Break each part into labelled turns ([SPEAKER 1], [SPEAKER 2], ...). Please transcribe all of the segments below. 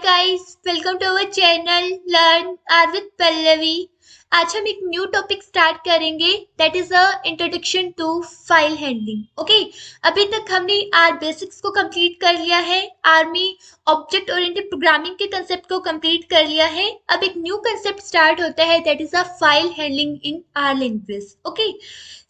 [SPEAKER 1] guys, welcome to our channel Learn R with Pallavi। आज हम एक न्यू टॉपिक स्टार्ट करेंगे that is a introduction to file handling. Okay, अभी तक हमने आर बेसिक्स को कंप्लीट कर लिया है, आर्मी ऑब्जेक्ट ओरिएंटेड प्रोग्रामिंग के कंसेप्ट को कंप्लीट कर लिया है। अब एक न्यू कंसेप्ट स्टार्ट होता है that is a file handling in are language. Okay,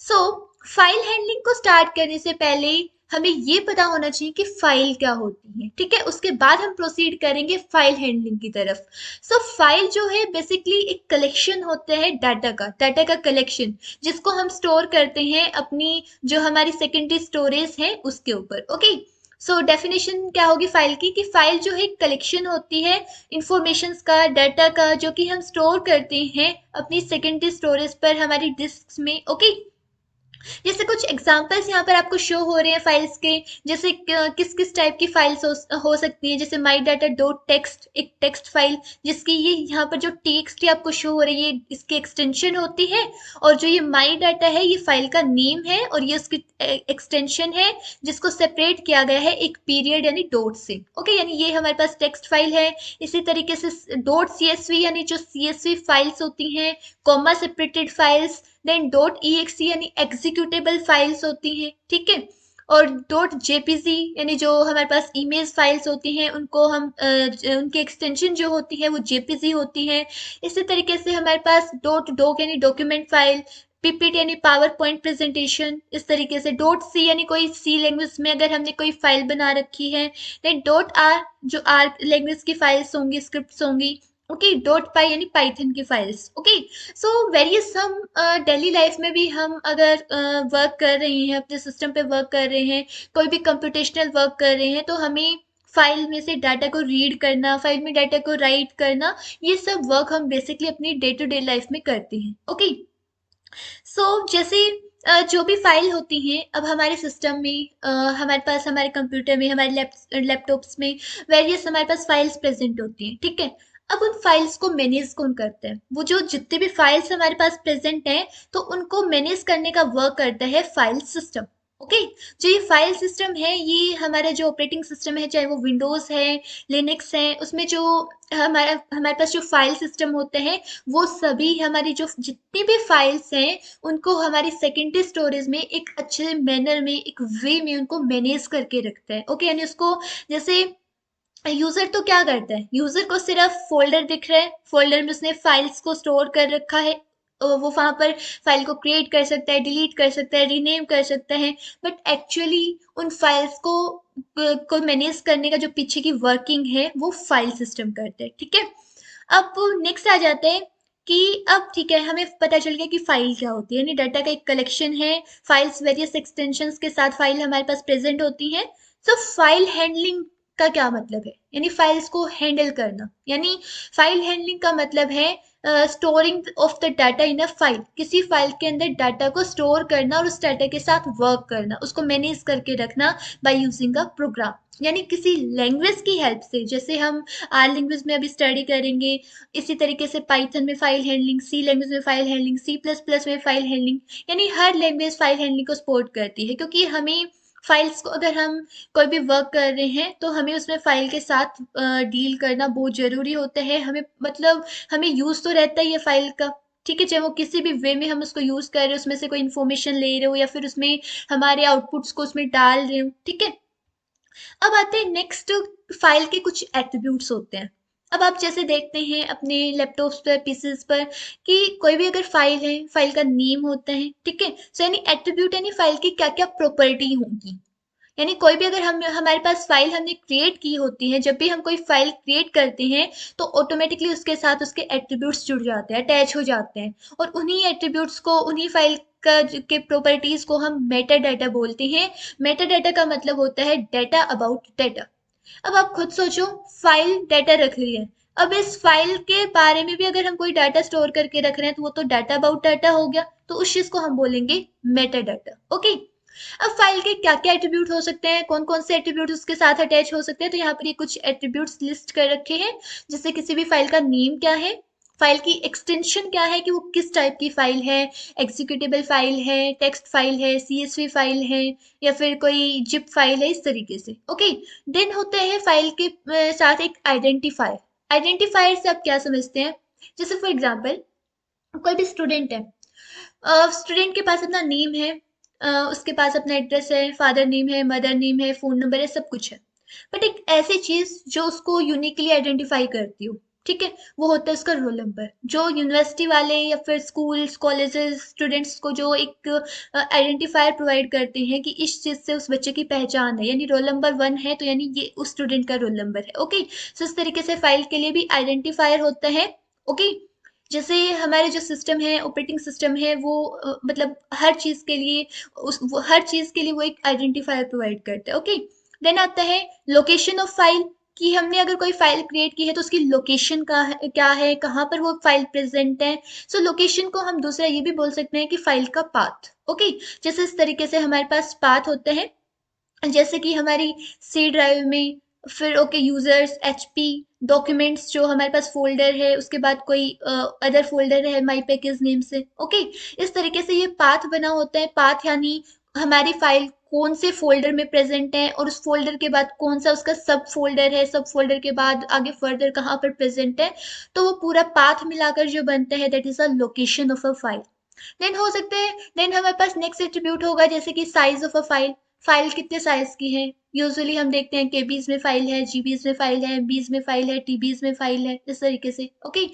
[SPEAKER 1] so file handling को स्टार्ट करने से पहले हमें ये पता होना चाहिए कि फाइल क्या होती है। ठीक है, उसके बाद हम प्रोसीड करेंगे फाइल हैंडलिंग की तरफ। सो फाइल जो है बेसिकली एक कलेक्शन होता है डाटा का कलेक्शन, जिसको हम स्टोर करते हैं अपनी जो हमारी सेकेंडरी स्टोरेज है उसके ऊपर। ओके, सो डेफिनेशन क्या होगी फाइल की, कि फाइल जो है एक कलेक्शन होती है इंफॉर्मेशंस का, डाटा का, जो कि हम स्टोर करते हैं अपनी सेकेंडरी स्टोरेज पर, हमारी डिस्क में। ओके, जैसे कुछ एग्जांपल्स यहाँ पर आपको शो हो रहे हैं फाइल्स के, जैसे किस किस टाइप की फाइल्स हो सकती है। जैसे माई डाटा डॉट टेक्स्ट, एक टेक्स्ट फाइल जिसकी ये यहाँ पर जो टेक्स्ट आपको शो हो रही है इसकी एक्सटेंशन होती है, और जो ये माई डाटा है ये फाइल का नेम है और ये उसकी एक्सटेंशन है जिसको सेपरेट किया गया है एक पीरियड यानी डॉट से। ओके, यानी ये हमारे पास टेक्स्ट फाइल है। इसी तरीके से डॉट सीएसवी यानी जो सीएसवी फाइल्स होती हैं, comma separated files, then dot EXE यानी एग्जीक्यूटेबल फाइल्स होती हैं। ठीक है, और डॉट जेपीजी यानी जो हमारे पास इमेज फाइल्स होती हैं उनको हम उनकी एक्सटेंशन जो होती है वो जेपीजी होती है। इसी तरीके से हमारे पास डॉट डॉक यानी डॉक्यूमेंट फाइल, पीपीटी यानी पावर पॉइंट प्रेजेंटेशन। इस तरीके से डॉट सी यानी कोई सी लैंग्वेज में अगर हमने कोई फाइल बना रखी है, देन डॉट आर जो आर लैंग्वेज की फाइल्स होंगी, स्क्रिप्ट्स होंगी। ओके, डॉट पाई यानी पाइथन की फाइल्स। ओके, सो वेरियस हम डेली लाइफ में भी हम अगर वर्क कर रहे हैं, अपने सिस्टम पे वर्क कर रहे हैं, कोई भी कंप्यूटेशनल वर्क कर रहे हैं, तो हमें फाइल में से डाटा को रीड करना, फाइल में डाटा को राइट करना, ये सब वर्क हम बेसिकली अपनी डे टू डे लाइफ में करते हैं। ओके, सो जैसे जो भी फाइल होती हैं अब हमारे सिस्टम में, हमारे पास हमारे कंप्यूटर में, हमारे लैपटॉप्स में वेरियस हमारे पास फाइल्स प्रेजेंट होती हैं। ठीक है, अब उन फाइल्स को मैनेज कौन करता है? वो जो जितने भी फाइल्स हमारे पास प्रेजेंट हैं तो उनको मैनेज करने का वर्क करता है फाइल सिस्टम। ओके, जो ये फाइल सिस्टम है ये हमारा जो ऑपरेटिंग सिस्टम है, चाहे वो विंडोज है, लिनक्स है, उसमें जो हमारा हमारे पास जो फाइल सिस्टम होते हैं वो सभी हमारी जो जितनी भी फाइल्स हैं उनको हमारी सेकेंडरी स्टोरेज में एक अच्छे मैनर में, एक वे में उनको मैनेज करके रखता है। ओके, यानी उसको जैसे यूजर तो क्या करता है, यूजर को सिर्फ फोल्डर दिख रहा है, फोल्डर में उसने फाइल्स को स्टोर कर रखा है, वो वहां पर फाइल को क्रिएट कर सकता है, डिलीट कर सकता है, रीनेम कर सकता है। बट एक्चुअली उन फाइल्स को मैनेज करने का जो पीछे की वर्किंग है वो फाइल सिस्टम करता है। ठीक है, अब नेक्स्ट आ जाते हैं कि अब ठीक है हमें पता चल गया कि फाइल क्या होती है, यानी डाटा का एक कलेक्शन है। फाइल्स वेरियस एक्सटेंशंस के साथ फाइल हमारे पास प्रेजेंट होती हैं। सो फाइल हैंडलिंग का क्या मतलब है, यानी फाइल्स को हैंडल करना। यानी फाइल हैंडलिंग का मतलब है storing of the data in a file, किसी फाइल के अंदर डाटा को स्टोर करना और उस डाटा के साथ वर्क करना, उसको मैनेज करके रखना बाय यूजिंग अ प्रोग्राम, यानी किसी लैंग्वेज की हेल्प से। जैसे हम आर लैंग्वेज में अभी स्टडी करेंगे, इसी तरीके से पाइथन में फाइल हैंडलिंग, सी लैंग्वेज में file handling, C plus plus में फाइल हैंडलिंग, यानी हर लैंग्वेज फाइल हैंडलिंग को सपोर्ट करती है। क्योंकि हमें फाइल्स को अगर हम कोई भी वर्क कर रहे हैं तो हमें उसमें फाइल के साथ डील करना बहुत जरूरी होता है। हमें मतलब हमें यूज तो रहता ही है फाइल का। ठीक है, चाहे वो किसी भी वे में हम उसको यूज कर रहे हो, उसमें से कोई इन्फॉर्मेशन ले रहे हो या फिर उसमें हमारे आउटपुट्स को उसमें डाल रहे हो। ठीक है, अब आते हैं नेक्स्ट, फाइल के कुछ एट्रीब्यूट्स होते हैं। अब आप जैसे देखते हैं अपने लैपटॉप्स पर, पीसीज पर, कि कोई भी अगर फाइल है, फाइल का नेम होता है। ठीक है, सो यानी एट्रीब्यूट यानी फाइल की क्या क्या प्रॉपर्टी होंगी। यानी कोई भी अगर हम हमारे पास फाइल हमने क्रिएट की होती है, जब भी हम कोई फाइल क्रिएट करते हैं तो ऑटोमेटिकली उसके साथ उसके एट्रीब्यूट्स जुड़ जाते हैं, अटैच हो जाते हैं, और उन्हीं एट्रीब्यूट्स को, उन्हीं फाइल के प्रॉपर्टीज को हम मेटा डाटा बोलते हैं। मेटा डाटा का मतलब होता है डाटा अबाउट डाटा। अब आप खुद सोचो, फाइल डाटा रख रही है, अब इस फाइल के बारे में भी अगर हम कोई डाटा स्टोर करके रख रहे हैं तो वो तो डाटा अबाउट डाटा हो गया, तो उस चीज को हम बोलेंगे मेटा डाटा। ओके, अब फाइल के क्या क्या एट्रीब्यूट हो सकते हैं, कौन कौन से एट्रीब्यूट उसके साथ अटैच हो सकते हैं, तो यहाँ पर ये कुछ एट्रीब्यूट्स लिस्ट कर रखे हैं। जैसे किसी भी फाइल का नेम क्या है, फाइल की एक्सटेंशन क्या है कि वो किस टाइप की फाइल है, एग्जीक्यूटेबल फाइल है, टेक्स्ट फाइल है, सीएसवी फाइल है, या फिर कोई जिप फाइल है, इस तरीके से। ओके। देन होते हैं फाइल के साथ एक आइडेंटिफायर। आइडेंटिफायर से आप क्या समझते हैं? जैसे फॉर एग्जांपल कोई भी स्टूडेंट है, स्टूडेंट के पास अपना नेम है, उसके पास अपना एड्रेस है, फादर नेम है, मदर नेम है, फोन नंबर है, सब कुछ है। बट एक ऐसी चीज जो उसको यूनिकली आइडेंटिफाई करती हो, ठीक है, वो होता है उसका रोल नंबर। जो यूनिवर्सिटी वाले या फिर स्कूल्स कॉलेजेस स्टूडेंट्स को जो एक आइडेंटिफायर प्रोवाइड करते हैं कि इस चीज से उस बच्चे की पहचान है, यानी रोल नंबर 1 है तो यानी ये उस स्टूडेंट का रोल नंबर है। ओके। सो इस तरीके से फाइल के लिए भी आइडेंटिफायर होता है। ओके। जैसे हमारे जो सिस्टम है, ऑपरेटिंग सिस्टम है, वो मतलब हर चीज के लिए हर चीज के लिए वो एक आइडेंटिफायर प्रोवाइड करता है। ओके। देन आता है लोकेशन ऑफ फाइल, कि हमने अगर कोई फाइल क्रिएट की है तो उसकी लोकेशन का है, क्या है, कहाँ पर वो फाइल प्रेजेंट है। सो लोकेशन को हम दूसरा ये भी बोल सकते हैं कि फाइल का पाथ। ओके। जैसे इस तरीके से हमारे पास पाथ होते हैं, जैसे कि हमारी सी ड्राइव में, फिर ओके यूजर्स, एचपी, डॉक्यूमेंट्स जो हमारे पास फोल्डर है, उसके बाद कोई अदर फोल्डर है माई पैकेज नेम से। ओके। इस तरीके से ये पाथ बना होता है। पाथ यानी हमारी फाइल कौन से फोल्डर में प्रेजेंट है, और उस फोल्डर के बाद कौन सा उसका सब फोल्डर है, सब फोल्डर के बाद आगे फर्दर कहाँ पर प्रेजेंट है। तो वो पूरा पाथ मिलाकर जो बनता है that is a location of a file. Then हो सकते हैं, देन हमारे पास नेक्स्ट एट्रीब्यूट होगा जैसे कि size of a file. File कितने साइज की है? यूजुअली हम देखते हैं केबीज में फाइल है, जीबीज में फाइल है, एमबीज में फाइल है, टीबीज में फाइल है, इस तरीके से। ओके।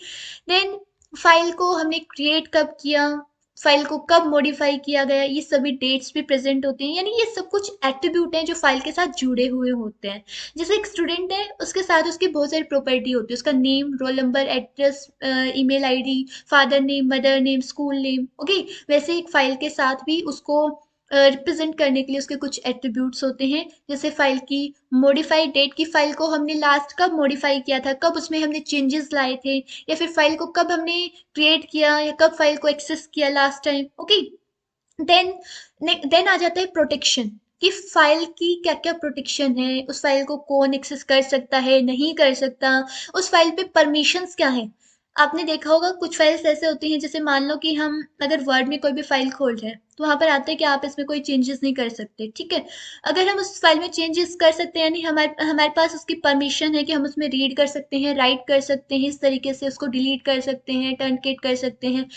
[SPEAKER 1] देन फाइल को हमने क्रिएट कब किया, फाइल को कब मॉडिफाई किया गया, ये सभी डेट्स भी प्रेजेंट होती हैं। यानी ये सब कुछ एट्रीब्यूट हैं जो फाइल के साथ जुड़े हुए होते हैं। जैसे एक स्टूडेंट है, उसके साथ उसकी बहुत सारी प्रॉपर्टी होती है, उसका name, roll number, address, email ID, father name, mother name, school name. Okay. वैसे एक फाइल के साथ भी उसको रिप्रेजेंट करने के लिए उसके कुछ एट्रीब्यूट्स होते हैं। जैसे फाइल की मॉडिफाइड डेट, की फाइल को हमने लास्ट कब मॉडिफाई किया था, कब उसमें हमने चेंजेस लाए थे, या फिर फाइल को कब हमने क्रिएट किया, या कब फाइल को एक्सेस किया last time. Okay. Then then आ जाता है प्रोटेक्शन, कि फाइल की क्या क्या प्रोटेक्शन है, उस फाइल को कौन एक्सेस कर सकता है, नहीं कर सकता, उस फाइल पे परमिशंस क्या है। आपने देखा होगा कुछ फाइल्स ऐसे होती हैं, जैसे मान लो कि हम अगर वर्ड में कोई भी फाइल खोल रहे हैं तो वहां पर आते हैं कि आप इसमें कोई चेंजेस नहीं कर सकते, ठीक है। अगर हम उस फाइल में चेंजेस कर सकते हैं, यानी हमारे हमारे पास उसकी परमिशन है कि हम उसमें रीड कर सकते हैं, राइट कर सकते हैं, इस तरीके से उसको डिलीट कर सकते हैं, टर्नकेट कर सकते हैं।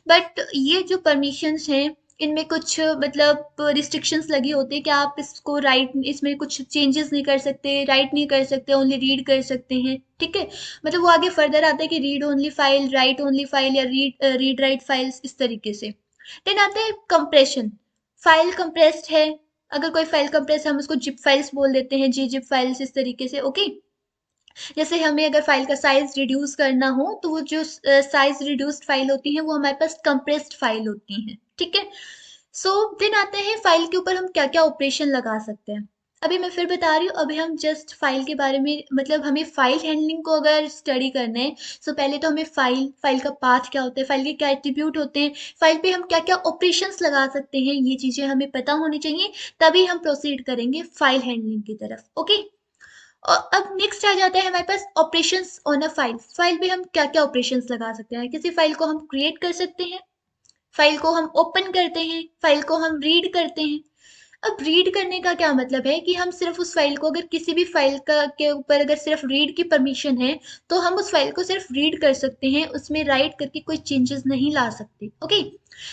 [SPEAKER 1] बट ये जो परमिशंस हैं, इनमें कुछ मतलब रिस्ट्रिक्शंस लगी होती है कि आप इसको राइट, इसमें कुछ चेंजेस नहीं कर सकते, राइट नहीं कर सकते, ओनली रीड कर सकते हैं, ठीक है। मतलब वो आगे फर्दर आता है कि read only file, right only file, या रीड राइट फाइल्स, इस तरीके से। देन आता है कंप्रेशन। फाइल कंप्रेस्ड है, अगर कोई फाइल कंप्रेस, हम उसको जिप फाइल्स बोल देते हैं, जी जिप फाइल्स, इस तरीके से। ओके। जैसे हमें अगर फाइल का साइज रिड्यूस करना हो तो वो जो साइज रिड्यूस्ड फाइल होती है वो हमारे पास कंप्रेस्ड फाइल होती है, ठीक है। सो देन आते हैं फाइल के ऊपर हम क्या क्या ऑपरेशन लगा सकते हैं। अभी मैं फिर बता रही हूँ, अभी हम जस्ट फाइल के बारे में, मतलब हमें फाइल हैंडलिंग को अगर स्टडी करना है, सो पहले तो हमें फाइल, फाइल का पाथ क्या होता है, फाइल के क्या एट्रीब्यूट होते हैं, फाइल पे हम क्या क्या ऑपरेशंस लगा सकते हैं, ये चीजें हमें पता होनी चाहिए। तभी हम प्रोसीड करेंगे फाइल हैंडलिंग की तरफ। ओके। और अब नेक्स्ट आ जाता है हमारे पास operations on a file. File पे हम क्या क्या ऑपरेशंस लगा सकते हैं? किसी फाइल को हम क्रिएट कर सकते हैं, फाइल को हम ओपन करते हैं, फाइल को हम रीड करते हैं। अब रीड करने का क्या मतलब है कि हम सिर्फ उस फाइल को, अगर किसी भी फाइल का के ऊपर अगर सिर्फ रीड की परमिशन है तो हम उस फाइल को सिर्फ रीड कर सकते हैं, उसमें राइट करके कोई चेंजेस नहीं ला सकते। ओके।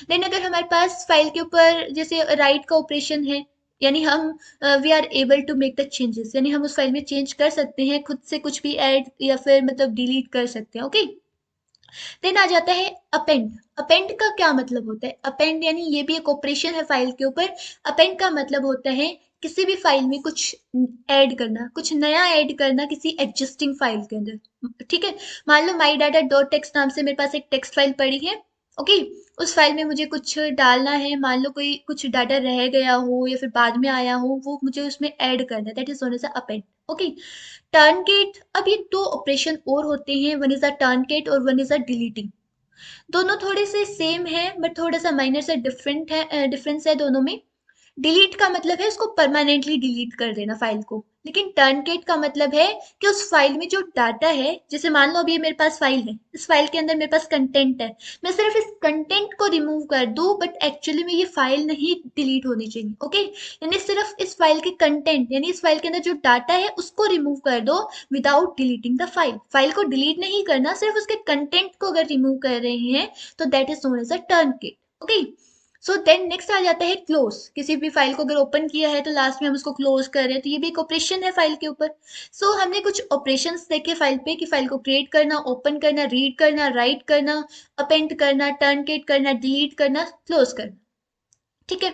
[SPEAKER 1] देन अगर हमारे पास फाइल के ऊपर जैसे राइट का ऑपरेशन है, यानी हम we are able to make the changes, यानी हम उस फाइल में चेंज कर सकते हैं, खुद से कुछ भी ऐड या फिर मतलब डिलीट कर सकते हैं। ओके। देन आ जाता है अपेंड। अपेंड का क्या मतलब होता है? अपेंड यानी ये भी एक ऑपरेशन है फाइल के ऊपर। अपेंड का मतलब होता है किसी भी फाइल में कुछ ऐड करना, कुछ नया ऐड करना किसी एग्जिस्टिंग फाइल के अंदर, ठीक है। मान लो माई डाटा डॉट टेक्स्ट नाम से मेरे पास एक टेक्स्ट फाइल पड़ी है। ओके। उस फाइल में मुझे कुछ डालना है, मान लो कोई कुछ डाटा रह गया हो या फिर बाद में आया हो, वो मुझे उसमें ऐड करना है, that is known as append. Okay. Truncate, अब ये दो ऑपरेशन और होते हैं, वन इज अ टर्नकेट और वन इज अ डिलीटिंग। दोनों थोड़े से सेम है बट थोड़ा सा माइनर सा डिफरेंट है, डिफरेंस है दोनों में। डिलीट का मतलब है उसको परमानेंटली डिलीट कर देना फाइल को, लेकिन टर्नकेट का मतलब है कि उस फाइल में जो डाटा है, जैसे मान लो अभी ये मेरे पास फाइल है, इस फाइल के अंदर मेरे पास कंटेंट है, मैं सिर्फ इस कंटेंट को रिमूव कर दूं, बट एक्चुअली में ये फाइल नहीं डिलीट होनी चाहिए। ओके, यानी सिर्फ इस फाइल के कंटेंट यानी इस फाइल के अंदर जो डाटा है उसको रिमूव कर दो without deleting the file. File को डिलीट नहीं करना, सिर्फ उसके कंटेंट को अगर रिमूव कर रहे हैं तो that is known as a truncate. Okay, so then next आ जाता है क्लोज। किसी भी फाइल को अगर ओपन किया है तो लास्ट में हम उसको क्लोज कर रहे हैं, तो ये भी एक ऑपरेशन है फाइल के ऊपर। सो हमने कुछ ऑपरेशंस देखे फाइल पे कि फाइल को क्रिएट करना, ओपन करना, रीड करना, राइट करना, अपेंड करना, टर्नकेट करना, डिलीट करना, क्लोज करना। ठीक है,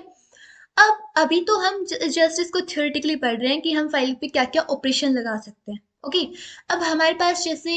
[SPEAKER 1] अब अभी तो हम जस्ट इसको थ्योरेटिकली पढ़ रहे हैं कि हम फाइल पे क्या क्या ऑपरेशन लगा सकते हैं। ओके, अब हमारे पास जैसे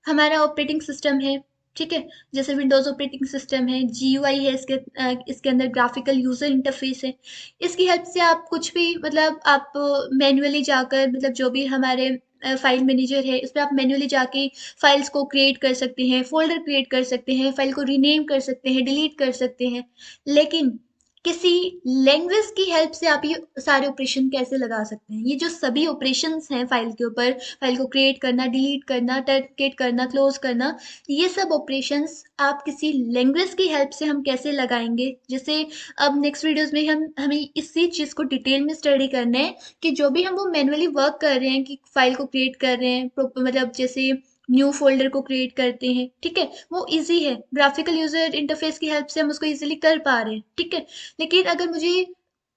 [SPEAKER 1] हमारा ऑपरेटिंग सिस्टम है, ठीक है, जैसे विंडोज ऑपरेटिंग सिस्टम है, जीयूआई है, इसके अंदर ग्राफिकल यूजर इंटरफेस है। इसकी हेल्प से आप कुछ भी मतलब आप मैन्युअली जाकर मतलब जो भी हमारे फाइल मैनेजर है उस पर आप मैन्युअली जाके फाइल्स को क्रिएट कर सकते हैं, फोल्डर क्रिएट कर सकते हैं, फाइल को रीनेम कर सकते हैं, डिलीट कर सकते हैं। लेकिन किसी लैंग्वेज की हेल्प से आप ये सारे ऑपरेशन कैसे लगा सकते हैं? ये जो सभी ऑपरेशंस हैं फाइल के ऊपर, फाइल को क्रिएट करना, डिलीट करना, टर्मिनेट करना, क्लोज करना, ये सब ऑपरेशंस आप किसी लैंग्वेज की हेल्प से हम कैसे लगाएंगे? जैसे अब नेक्स्ट वीडियोस में हम हमें इसी चीज़ को डिटेल में स्टडी करना है कि जो भी हम वो मैनुअली वर्क कर रहे हैं कि फाइल को क्रिएट कर रहे हैं, मतलब जैसे न्यू फोल्डर को क्रिएट करते हैं, ठीक है, वो इजी है, ग्राफिकल यूजर इंटरफेस की हेल्प से हम उसको इजीली कर पा रहे हैं, ठीक है। लेकिन अगर मुझे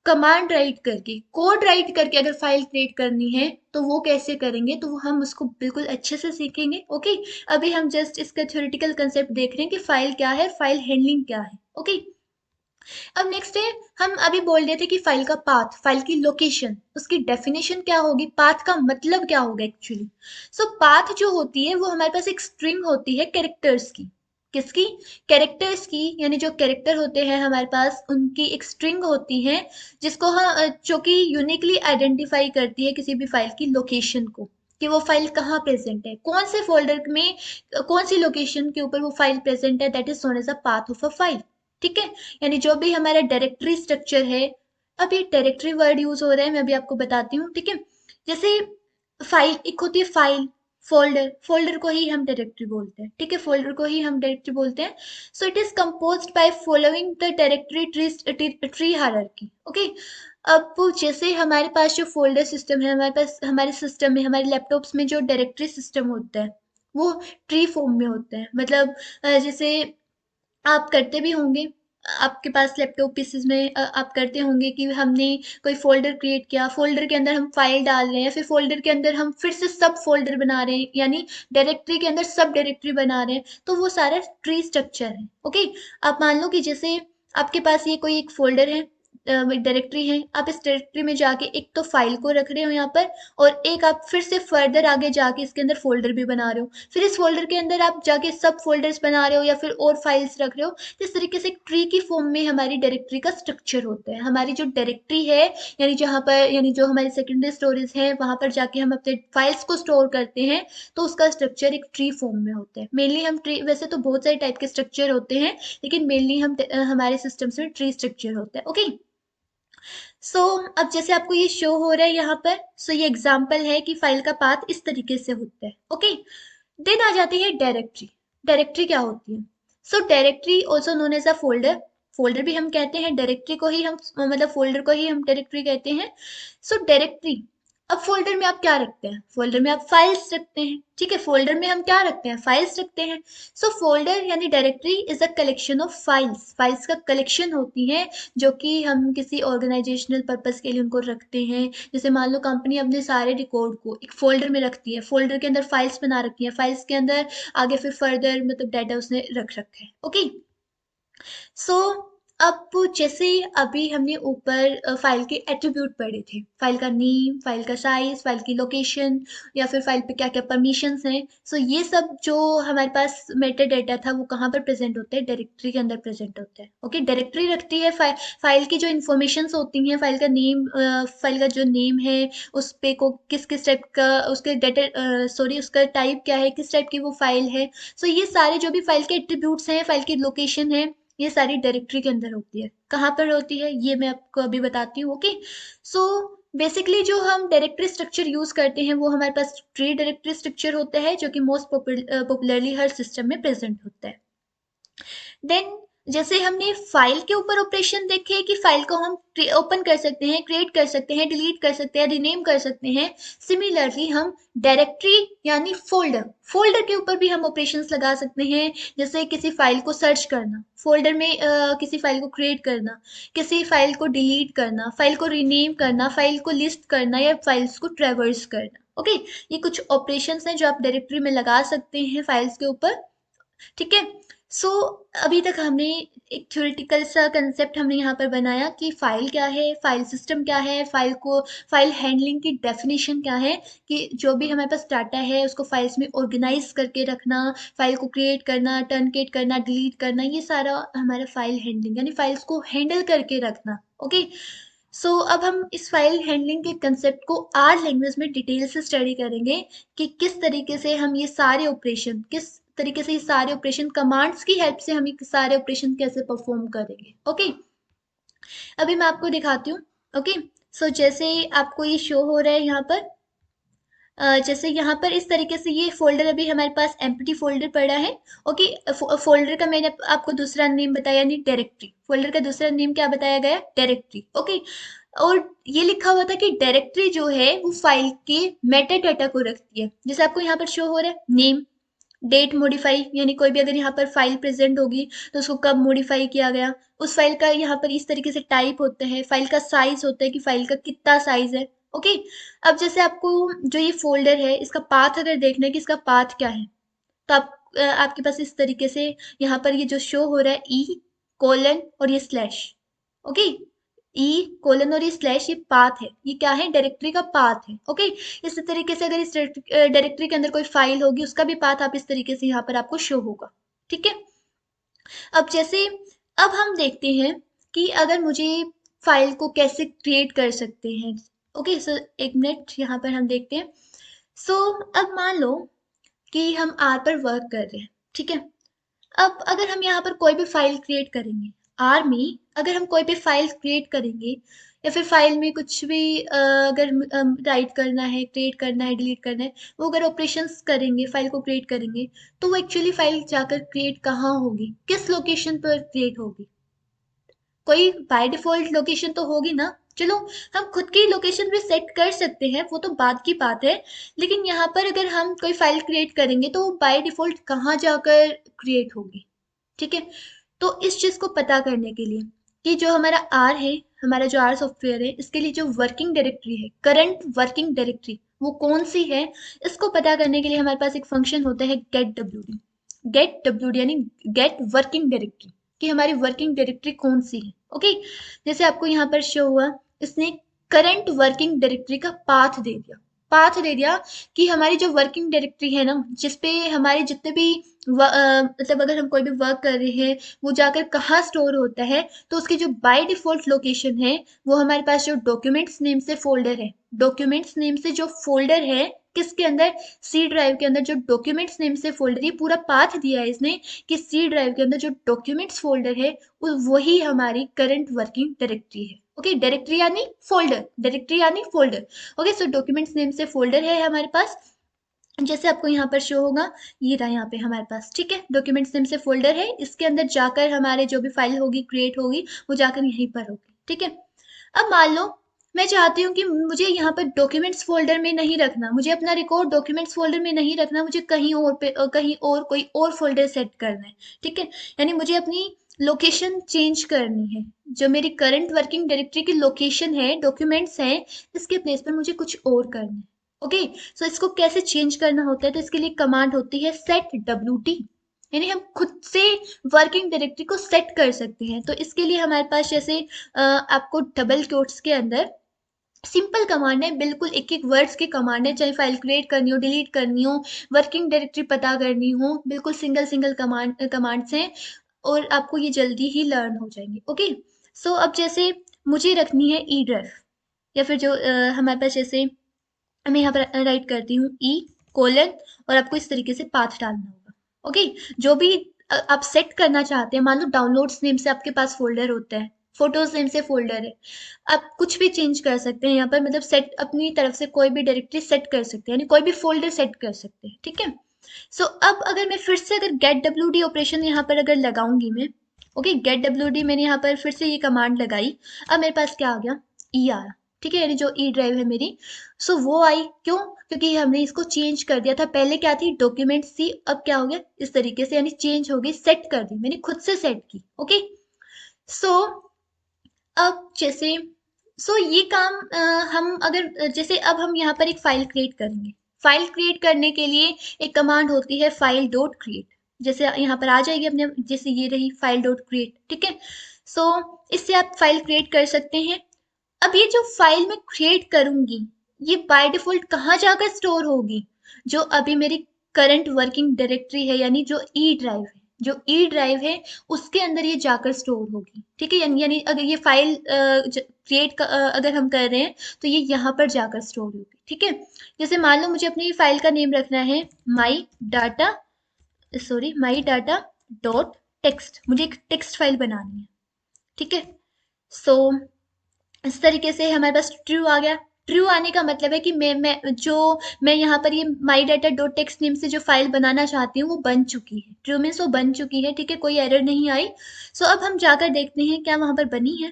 [SPEAKER 1] कमांड राइट करके, कोड राइट करके अगर फाइल क्रिएट करनी है तो वो कैसे करेंगे, तो वो हम उसको बिल्कुल अच्छे से सीखेंगे। ओके, अभी हम जस्ट इसका थ्योरेटिकल कंसेप्ट देख रहे हैं कि फाइल क्या है, फाइल हैंडलिंग क्या है। ओके, अब नेक्स्ट है, हम अभी बोल रहे थे कि फाइल का पाथ, फाइल की लोकेशन, उसकी डेफिनेशन क्या होगी, पाथ का मतलब क्या होगा एक्चुअली। सो पाथ जो होती है वो हमारे पास एक स्ट्रिंग होती है कैरेक्टर्स की। किसकी? कैरेक्टर्स की, यानी जो कैरेक्टर होते हैं हमारे पास उनकी एक स्ट्रिंग होती है, जिसको हम जो कि यूनिकली आइडेंटिफाई करती है किसी भी फाइल की लोकेशन को, कि वो फाइल कहाँ प्रेजेंट है, कौन से फोल्डर में, कौन सी लोकेशन के ऊपर वो फाइल प्रेजेंट है, that is known as a path of a file. ठीक है, यानी जो भी हमारा डायरेक्टरी स्ट्रक्चर है, अब ये डायरेक्टरी वर्ड यूज हो रहा है, मैं अभी आपको बताती हूँ, ठीक है। जैसे फाइल एक होती है, फाइल, फोल्डर, फोल्डर को ही हम डायरेक्टरी बोलते हैं, ठीक है, फोल्डर को ही हम डायरेक्टरी बोलते हैं। So it is composed by following the directory tree hierarchy. Okay, अब वो जैसे हमारे पास जो फोल्डर सिस्टम है, हमारे पास हमारे सिस्टम में, हमारे लैपटॉप्स में जो डायरेक्टरी सिस्टम होता है वो ट्री फॉर्म में होता है। मतलब जैसे आप करते भी होंगे, आपके पास लैपटॉप पीसीज में आप करते होंगे कि हमने कोई फोल्डर क्रिएट किया, फोल्डर के अंदर हम फाइल डाल रहे हैं, फिर फोल्डर के अंदर हम फिर से सब फोल्डर बना रहे हैं, यानी डायरेक्टरी के अंदर सब डायरेक्टरी बना रहे हैं, तो वो सारा ट्री स्ट्रक्चर है। ओके, आप मान लो कि जैसे आपके पास ये कोई एक फोल्डर है, डायरेक्टरी है, आप इस डायरेक्टरी में जाके एक तो फाइल को रख रहे हो यहाँ पर, और एक आप फिर से फर्दर आगे जाके इसके अंदर फोल्डर भी बना रहे हो, फिर इस फोल्डर के अंदर आप जाके सब फोल्डर्स बना रहे हो या फिर और फाइल्स रख रहे हो। तो इस तरीके से एक ट्री की फॉर्म में हमारी डायरेक्टरी का स्ट्रक्चर होता है। हमारी जो डायरेक्टरी है, यानी जहाँ पर, यानी जो हमारी सेकेंडरी स्टोरेज है वहां पर जाके हम अपने फाइल्स को स्टोर करते हैं, तो उसका स्ट्रक्चर एक ट्री फॉर्म में होता है। मेनली हम ट्री, वैसे तो बहुत सारे टाइप के स्ट्रक्चर होते हैं, लेकिन मेनली हम हमारे सिस्टम्स में ट्री स्ट्रक्चर होता है। ओके, सो अब जैसे आपको ये शो हो रहा है यहाँ पर, सो ये एग्जांपल है कि फाइल का पाथ इस तरीके से होता है। ओके, देन आ जाती है डायरेक्टरी। डायरेक्टरी क्या होती है? So directory also known as a folder, folder भी हम कहते हैं, डायरेक्टरी को ही हम मतलब फोल्डर को ही हम डायरेक्टरी कहते हैं। सो डायरेक्टरी, अब फोल्डर में आप क्या रखते हैं? फोल्डर में आप फाइल्स रखते हैं, ठीक है, फोल्डर में हम क्या रखते हैं? फाइल्स रखते हैं। सो फोल्डर यानी directory is a collection of files, files का कलेक्शन होती है जो कि हम किसी ऑर्गेनाइजेशनल पर्पस के लिए उनको रखते हैं। जैसे मान लो कंपनी अपने सारे रिकॉर्ड को एक फोल्डर में रखती है, फोल्डर के अंदर फाइल्स बना रखी है, फाइल्स के अंदर आगे फिर फर्दर मतलब डाटा उसने रख रखा है। ओके, सो अब जैसे अभी हमने ऊपर फाइल के एट्रीब्यूट पढ़े थे, फाइल का नेम, फाइल का साइज, फाइल की लोकेशन, या फिर फाइल पे क्या क्या परमिशंस हैं। सो ये सब जो हमारे पास मेटा डेटा था वो कहाँ पर प्रेजेंट होता है? डायरेक्टरी के अंदर प्रेजेंट होता है। ओके, डायरेक्टरी रखती है फाइल की जो इन्फॉर्मेशंस होती हैं, फाइल का नेम, फाइल का जो नेम है उस पे को किस किस टाइप का उसके डेटा, सॉरी उसका टाइप क्या है, किस टाइप की वो फाइल है। सो ये सारे जो भी फाइल के एट्रीब्यूट्स हैं, फाइल की लोकेशन है, ये सारी डायरेक्टरी के अंदर होती है। कहाँ पर होती है ये मैं आपको अभी बताती हूँ। ओके, सो बेसिकली जो हम डायरेक्टरी स्ट्रक्चर यूज करते हैं वो हमारे पास ट्री डायरेक्टरी स्ट्रक्चर होता है, जो कि मोस्ट पॉपुलरली हर सिस्टम में प्रेजेंट होता है। देन जैसे हमने फाइल के ऊपर ऑपरेशन देखे कि फाइल को हम ओपन कर सकते हैं, क्रिएट कर सकते हैं, डिलीट कर सकते हैं, रीनेम कर सकते हैं। सिमिलरली हम डायरेक्टरी यानी फोल्डर, फोल्डर के ऊपर भी हम ऑपरेशंस लगा सकते हैं। जैसे किसी फाइल को सर्च करना, फोल्डर में किसी फाइल को क्रिएट करना, किसी फाइल को डिलीट करना, फाइल को रीनेम करना, फाइल को लिस्ट करना या फाइल्स को ट्रेवर्स करना। ओके, ये कुछ ऑपरेशंस हैं जो आप डायरेक्टरी में लगा सकते हैं फाइल्स के ऊपर। ठीक है, सो अभी तक हमने एक थ्योरेटिकल सा कंसेप्ट हमने यहाँ पर बनाया कि फाइल क्या है, फाइल सिस्टम क्या है, फाइल हैंडलिंग की डेफिनेशन क्या है, कि जो भी हमारे पास डाटा है उसको फाइल्स में ऑर्गेनाइज करके रखना, फाइल को क्रिएट करना, टर्नकेट करना, डिलीट करना, ये सारा हमारा फाइल हैंडलिंग यानी फाइल्स को हैंडल करके रखना। ओके, सो अब हम इस फाइल हैंडलिंग के कंसेप्ट को आर लैंग्वेज में डिटेल से स्टडी करेंगे कि किस तरीके से हम ये सारे ऑपरेशन, किस तरीके से ये सारे ऑपरेशन कमांड्स की हेल्प से हम ये सारे ऑपरेशन कैसे परफॉर्म करेंगे। ओके, अभी मैं आपको दिखाती हूँ। ओके, सो जैसे आपको ये शो हो रहा है यहाँ पर, जैसे यहाँ पर इस तरीके से ये फोल्डर अभी हमारे पास एम्प्टी फोल्डर पड़ा है। ओके, फोल्डर का मैंने आपको दूसरा नेम बताया, नहीं डायरेक्टरी, फोल्डर का दूसरा नेम क्या बताया गया, डायरेक्टरी। ओके, और ये लिखा हुआ था कि डायरेक्टरी जो है वो फाइल के मेटा डाटा को रखती है। जैसे आपको यहाँ पर शो हो रहा है नेम, डेट मॉडिफाई, यानी कोई भी अगर यहाँ पर फाइल प्रेजेंट होगी तो उसको कब मॉडिफाई किया गया, उस फाइल का यहाँ पर इस तरीके से टाइप होता है, फाइल का साइज होता है कि फाइल का कितना साइज है। ओके, अब जैसे आपको जो ये फोल्डर है इसका पाथ अगर देखना है कि इसका पाथ क्या है, तो आपके पास इस तरीके से यहाँ पर ये जो शो हो रहा है ई कोलन और ये स्लैश। ओके, ई कोलन और ये स्लैश, ये पाथ है, ये क्या है, डायरेक्टरी का पाथ है। ओके, इसी तरीके से अगर इस डायरेक्टरी के अंदर कोई फाइल होगी उसका भी पाथ आप इस तरीके से यहाँ पर आपको शो होगा। ठीक है, अब जैसे अब हम देखते हैं कि अगर मुझे फाइल को कैसे क्रिएट कर सकते हैं। ओके, सो एक मिनट यहाँ पर हम देखते हैं। सो अब मान लो कि हम आर पर वर्क कर रहे हैं। ठीक है, अब अगर हम यहाँ पर कोई भी फाइल क्रिएट करेंगे, आर में अगर हम कोई भी फाइल क्रिएट करेंगे या फिर फाइल में कुछ भी अगर राइट करना है, क्रिएट करना है, डिलीट करना है, वो अगर ऑपरेशंस करेंगे, फाइल को क्रिएट करेंगे, तो वो एक्चुअली फाइल जाकर क्रिएट कहाँ होगी, किस लोकेशन पर क्रिएट होगी, कोई बाय डिफॉल्ट लोकेशन तो होगी ना। चलो, हम खुद की लोकेशन भी सेट कर सकते हैं, वो तो बाद की बात है। लेकिन यहाँ पर अगर हम कोई फाइल क्रिएट करेंगे तो बाय डिफॉल्ट कहाँ जाकर क्रिएट होगी। ठीक है, तो इस चीज को पता करने के लिए कि जो हमारा आर है, हमारा जो आर सॉफ्टवेयर है, इसके लिए जो वर्किंग डायरेक्टरी है, करंट वर्किंग डायरेक्टरी वो कौन सी है, इसको पता करने के लिए हमारे पास एक फंक्शन होता है get W D. Get W D यानी गेट वर्किंग डायरेक्टरी, कि हमारी वर्किंग डायरेक्टरी कौन सी है। ओके, जैसे आपको यहाँ पर शो हुआ, इसने करंट वर्किंग डायरेक्टरी का पाथ दे दिया, पाथ दे दिया कि हमारी जो वर्किंग डायरेक्टरी है ना, जिसपे हमारे जितने भी मतलब अगर हम कोई भी वर्क कर रहे हैं वो जाकर कहाँ स्टोर होता है, तो उसकी जो बाय डिफॉल्ट लोकेशन है वो हमारे पास जो डॉक्यूमेंट्स नेम से फोल्डर है, डॉक्यूमेंट्स नेम से जो फोल्डर है किसके अंदर, सी ड्राइव के अंदर जो डॉक्यूमेंट्स नेम से फोल्डर, ये पूरा पाथ दिया है इसने कि सी ड्राइव के अंदर जो डॉक्यूमेंट्स फोल्डर है वही हमारी करंट वर्किंग डायरेक्टरी है। ओके, डायरेक्टरी यानी फोल्डर, डायरेक्टरी यानी फोल्डर। ओके, सो डॉक्यूमेंट्स नेम से फोल्डर है हमारे पास, जैसे आपको यहाँ पर शो होगा, ये रहा यहाँ पे हमारे पास। ठीक है, डॉक्यूमेंट्स नेम से फोल्डर है, इसके अंदर जाकर हमारे जो भी फाइल होगी क्रिएट होगी वो जाकर यहीं पर होगी। ठीक है, अब मान लो मैं चाहती हूँ कि मुझे यहाँ पर डॉक्यूमेंट्स फोल्डर में नहीं रखना, मुझे अपना रिकॉर्ड डॉक्यूमेंट्स फोल्डर में नहीं रखना, मुझे कहीं और पे कहीं और कोई और फोल्डर सेट करना है। ठीक है, यानी मुझे अपनी लोकेशन चेंज करनी है, जो मेरी करंट वर्किंग डायरेक्टरी की लोकेशन है, डॉक्यूमेंट्स हैं, इसके प्लेस पर मुझे कुछ और करना है। ओके, सो इसको कैसे चेंज करना होता है, तो इसके लिए कमांड होती है सेट डब्ल्यू टी, यानी हम खुद से वर्किंग डायरेक्टरी को सेट कर सकते हैं। तो इसके लिए हमारे पास जैसे आपको डबल कोट्स के अंदर सिंपल कमांड है, बिल्कुल एक एक वर्ड्स की कमांड है, चाहे फाइल क्रिएट करनी हो, डिलीट करनी हो, वर्किंग डायरेक्टरी पता करनी हो, बिल्कुल सिंगल सिंगल कमांड्स हैं और आपको ये जल्दी ही लर्न हो जाएंगे। ओके, सो अब जैसे मुझे रखनी है ई ड्राइव, या फिर जो हमारे पास जैसे मैं यहाँ पर राइट करती हूँ ई कोलन और आपको इस तरीके से पाथ डालना होगा। ओके, जो भी आप सेट करना चाहते हैं, मान लो डाउनलोड्स नेम से आपके पास फोल्डर होता है, फोटोज नेम से फोल्डर है, आप कुछ भी चेंज कर सकते हैं यहाँ पर, मतलब सेट अपनी तरफ से कोई भी डायरेक्टरी सेट कर सकते हैं, यानी कोई भी फोल्डर सेट कर सकते हैं, ठीक है। सो अब अगर मैं फिर से अगर गेट डब्ल्यू डी ऑपरेशन यहाँ पर अगर लगाऊंगी मैं, ओके गेट डब्ल्यू डी मैंने यहाँ पर फिर से ये कमांड लगाई, अब मेरे पास क्या आ गया, ई आया, ठीक है, यानी जो ई ड्राइव है मेरी, सो वो आई, क्यों, क्योंकि हमने इसको चेंज कर दिया था, पहले क्या थी डॉक्यूमेंट सी, अब क्या हो गया इस तरीके से, यानी चेंज हो गई, सेट कर दी मैंने, खुद से सेट की, ओके। सो अब जैसे ये काम हम अगर जैसे अब हम यहाँ पर एक फाइल क्रिएट करेंगे, फाइल क्रिएट करने के लिए एक कमांड होती है फाइल डॉट क्रिएट, जैसे यहाँ पर आ जाएगी अपने, जैसे ये रही फाइल डॉट क्रिएट, ठीक है। सो इससे आप फाइल क्रिएट कर सकते हैं। अब ये जो फाइल मैं क्रिएट करूंगी, ये बाय डिफॉल्ट कहाँ जाकर स्टोर होगी, जो अभी मेरी करंट वर्किंग डायरेक्टरी है, यानी जो ई ड्राइव है, जो ई ड्राइव है उसके अंदर ये जाकर स्टोर होगी, ठीक है। यानी अगर ये फाइल क्रिएट अगर हम कर रहे हैं तो ये यहाँ पर जाकर स्टोर होगी, ठीक है। जैसे मान लो मुझे अपनी फाइल का नेम रखना है माई data, sorry my data dot text, मुझे एक टेक्स्ट फाइल बनानी है, ठीक है। सो इस तरीके से हमारे पास ट्रू आ गया। ट्रू आने का मतलब है कि मैं यहाँ पर ये माई डाटा डॉट टेक्स्ट नेम से जो फाइल बनाना चाहती हूँ वो बन चुकी है, ट्रू मीन्स वो बन चुकी है, ठीक है, कोई एरर नहीं आई। सो अब हम जाकर देखते हैं क्या वहां पर बनी है।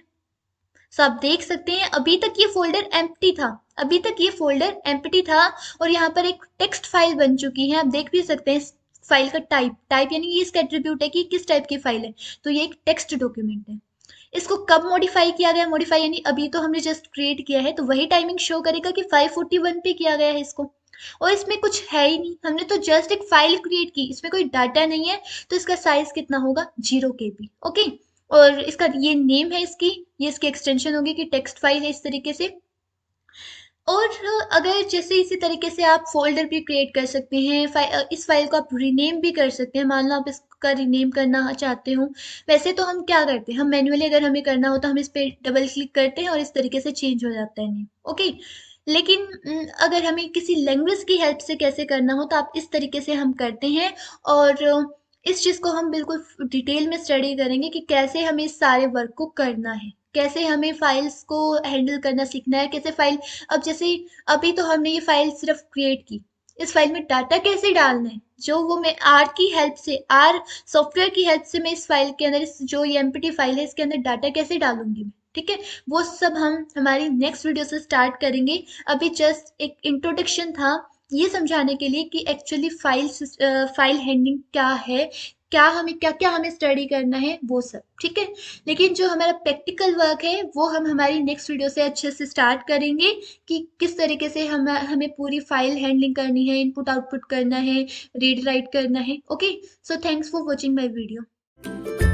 [SPEAKER 1] सो आप देख सकते हैं अभी तक ये फोल्डर एम्प्टी था, अभी तक ये फोल्डर एम्प्टी था, और यहाँ पर एक टेक्स्ट फाइल बन चुकी है, आप देख भी सकते हैं इस फाइल का टाइप यानी ये इसका एट्रीब्यूट है कि किस टाइप की फाइल है, तो ये एक टेक्स्ट डॉक्यूमेंट है। इसको कब मॉडिफाई किया गया, मॉडिफाई यानी अभी तो हमने जस्ट क्रिएट किया है, तो वही टाइमिंग शो करेगा कि 541 पे किया गया है इसको, और इसमें कुछ है ही नहीं, हमने तो जस्ट एक फाइल क्रिएट की, इसमें कोई डाटा नहीं है, तो इसका साइज कितना होगा 0 KB, ओके। और इसका ये नेम है इसकी, ये इसकी एक्सटेंशन होगी कि टेक्स्ट फाइल है, इस तरीके से। और अगर जैसे इसी तरीके से आप फ़ोल्डर भी क्रिएट कर सकते हैं, इस फ़ाइल को आप रीनेम भी कर सकते हैं, मान लो आप इसका रीनेम करना चाहते हो। वैसे तो हम क्या करते हैं, हम मैन्युअली अगर हमें करना हो तो हम इस पे डबल क्लिक करते हैं और इस तरीके से चेंज हो जाता है नेम, ओके। लेकिन अगर हमें किसी लैंग्वेज की हेल्प से कैसे करना हो तो आप इस तरीके से हम करते हैं। और इस चीज़ को हम बिल्कुल डिटेल में स्टडी करेंगे कि कैसे हमें इस सारे वर्क को करना है, कैसे हमें फाइल्स को हैंडल करना सीखना है, कैसे फाइल, अब जैसे अभी तो हमने ये फाइल सिर्फ क्रिएट की, इस फाइल में डाटा कैसे डालना है, जो वो मैं आर की हेल्प से, आर सॉफ्टवेयर की हेल्प से मैं इस फाइल के अंदर, इस जो ये एमपीटी फाइल है इसके अंदर डाटा कैसे डालूंगी मैं, ठीक है। वो सब हम हमारी नेक्स्ट वीडियो से स्टार्ट करेंगे। अभी जस्ट एक इंट्रोडक्शन था ये समझाने के लिए कि एक्चुअली फाइल हैंडलिंग क्या है, क्या क्या हमें स्टडी करना है, वो सब, ठीक है। लेकिन जो हमारा प्रैक्टिकल वर्क है वो हम हमारी नेक्स्ट वीडियो से अच्छे से स्टार्ट करेंगे कि किस तरीके से हमें पूरी फाइल हैंडलिंग करनी है, इनपुट आउटपुट करना है, रीड राइट करना है, okay. So thanks for watching my video.